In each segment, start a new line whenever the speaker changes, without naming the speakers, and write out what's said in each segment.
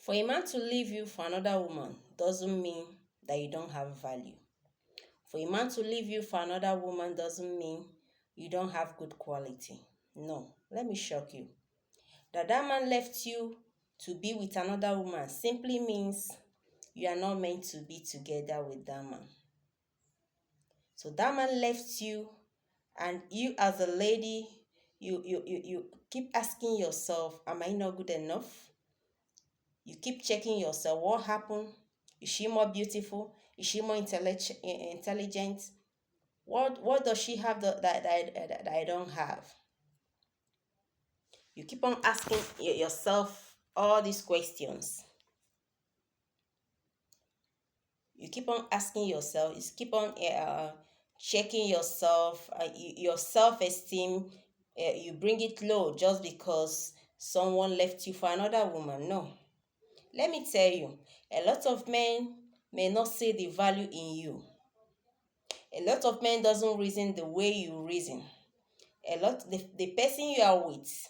For a man to leave you for another woman doesn't mean that you don't have value. For a man to leave you for another woman doesn't mean you don't have good quality. No, let me shock you. That man left you to be with another woman simply means you are not meant to be together with that man. So that man left you, and you as a lady, you keep asking yourself, am I not good enough? You keep checking yourself. What happened? Is she more beautiful? Is she more intelligent? What does she have that I don't have? You keep on asking yourself all these questions. You keep on asking yourself. You keep on checking yourself. Your self-esteem, you bring it low just because someone left you for another woman. No. Let me tell you, a lot of men may not see the value in you. A lot of men doesn't reason the way you reason. The person you are with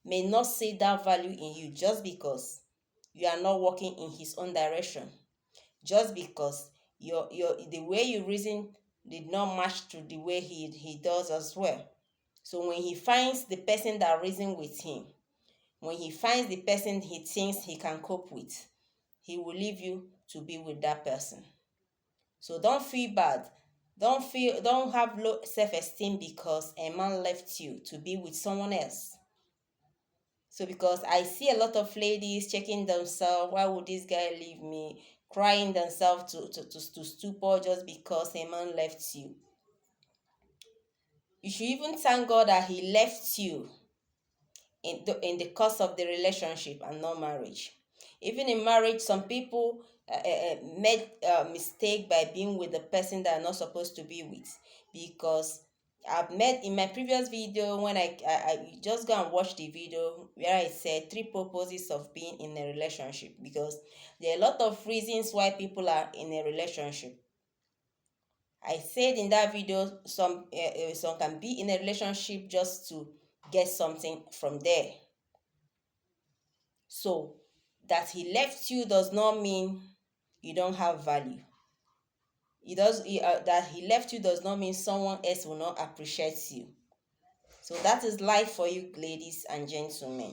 may not see that value in you just because you are not walking in his own direction. Just because the way you reason did not match to the way he does as well. So when he finds the person that reason with him, when he finds the person he thinks he can cope with, he will leave you to be with that person. So don't feel bad. Don't have low self-esteem because a man left you to be with someone else. So because I see a lot of ladies checking themselves, why would this guy leave me? Crying themselves to stupor just because a man left you. You should even thank God that he left you in the course of the relationship and not marriage. Even in marriage, some people made a mistake by being with the person that are not supposed to be with. Because I've met in my previous video, when I just go and watch the video where I said 3 purposes of being in a relationship, because there are a lot of reasons why people are in a relationship. I said in that video, some can be in a relationship just to get something from there. So that he left you does not mean you don't have value. That he left you does not mean someone else will not appreciate you. So that is life for you, ladies and gentlemen.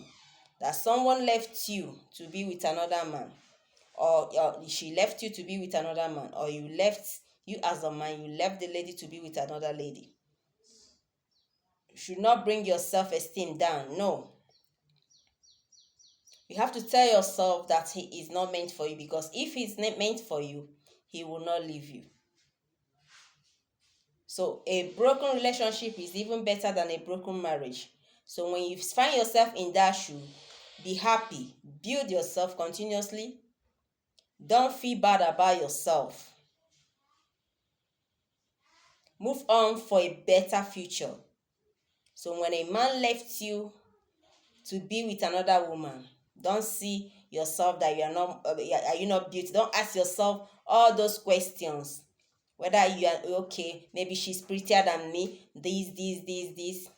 That someone left you to be with another man, or she left you to be with another man, or you as a man, you left the lady to be with another lady. You should not bring your self-esteem down. No. You have to tell yourself that he is not meant for you, because if he's not meant for you, he will not leave you. So a broken relationship is even better than a broken marriage. So when you find yourself in that shoe, be happy. Build yourself continuously. Don't feel bad about yourself. Move on for a better future. So when a man left you to be with another woman, don't see yourself that are you not beautiful. Don't ask yourself all those questions. Whether you are okay, maybe she's prettier than me, this.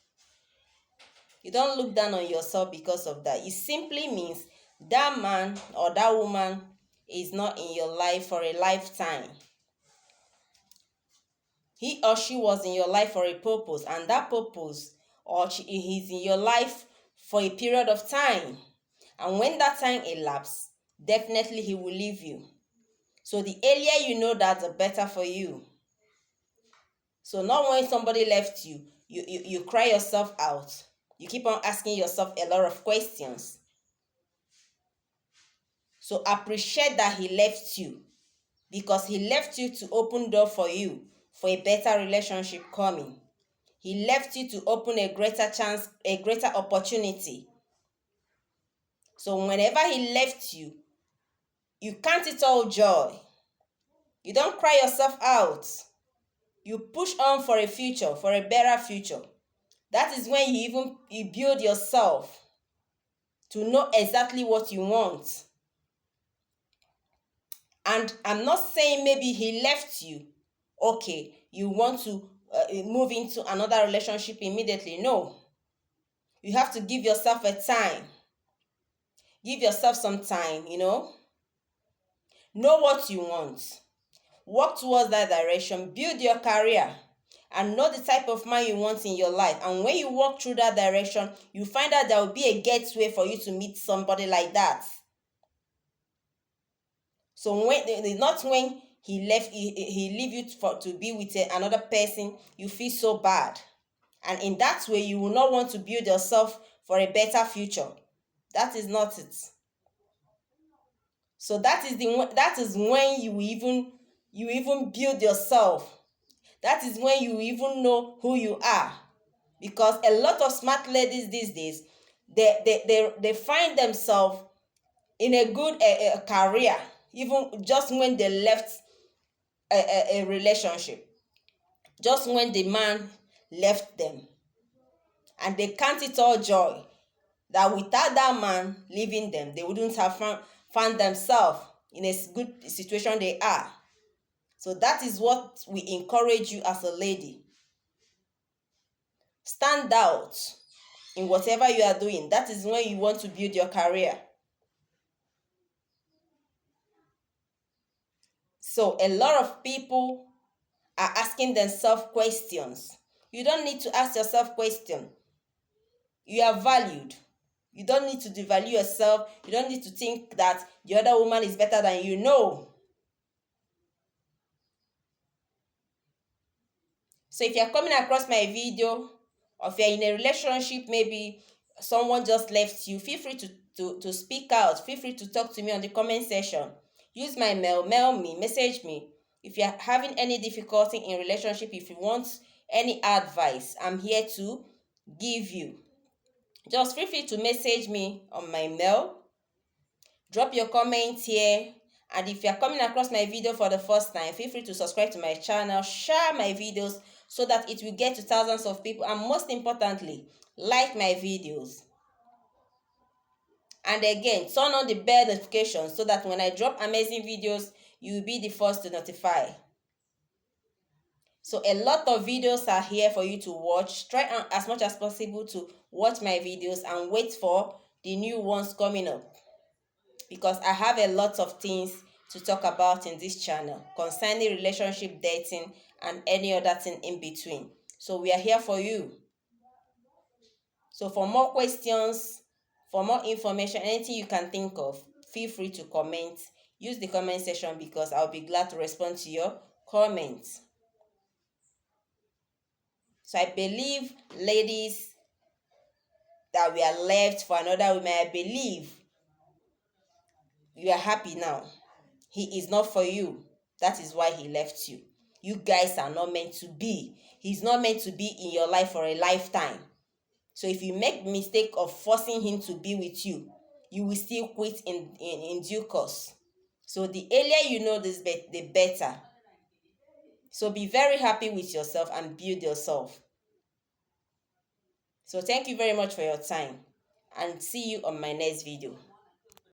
You don't look down on yourself because of that. It simply means that man or that woman is not in your life for a lifetime. He or she was in your life for a purpose, and that purpose, he's in your life for a period of time. And when that time elapses, definitely he will leave you. So the earlier you know that, the better for you. So not when somebody left you, you cry yourself out. You keep on asking yourself a lot of questions. So appreciate that he left you, because he left you to open door for you for a better relationship coming. He left you to open a greater chance, a greater opportunity. So whenever he left you, you count it all joy. You don't cry yourself out. You push on for a future, for a better future. That is when you build yourself to know exactly what you want. And I'm not saying maybe he left you, okay, you want to move into another relationship immediately. No. You have to give yourself a time. Give yourself some time, Know what you want. Work towards that direction. Build your career. And know the type of man you want in your life. And when you walk through that direction, you find out there will be a gateway for you to meet somebody like that. So not when he left, he leave you to be with another person, you feel so bad. And in that way, you will not want to build yourself for a better future. That is not it. So that is when you even build yourself. That is when you even know who you are. Because a lot of smart ladies these days, they find themselves in a good career, even just when they left a relationship, just when the man left them, and they count it all joy that without that man leaving them, they wouldn't have found themselves in a good situation they are. So that is what we encourage you as a lady. Stand out in whatever you are doing. That is when you want to build your career. So a lot of people are asking themselves questions. You don't need to ask yourself questions. You are valued. You don't need to devalue yourself. You don't need to think that the other woman is better than you. No. So if you're coming across my video, or if you're in a relationship, maybe someone just left you, feel free to speak out. Feel free to talk to me on the comment section. Use my mail me, message me. If you're having any difficulty in relationship, if you want any advice, I'm here to give you. Just feel free to message me on my mail. Drop your comments here. And if you're coming across my video for the first time, feel free to subscribe to my channel, share my videos so that it will get to thousands of people, and most importantly, like my videos. And again, turn on the bell notification so that when I drop amazing videos, you will be the first to notify. So a lot of videos are here for you to watch. Try as much as possible to watch my videos and wait for the new ones coming up, because I have a lot of things to talk about in this channel concerning relationship, dating, and any other thing in between. So we are here for you. So for more questions, for more information, anything you can think of, feel free to comment. Use the comment section, because I'll be glad to respond to your comments. So I believe, ladies, that we are left for another woman. I believe you are happy now. He is not for you. That is why he left you. You guys are not meant to be. He's not meant to be in your life for a lifetime. So if you make mistake of forcing him to be with you, you will still quit in due course. So the earlier you know this, the better. So be very happy with yourself and build yourself. So thank you very much for your time, and see you on my next video.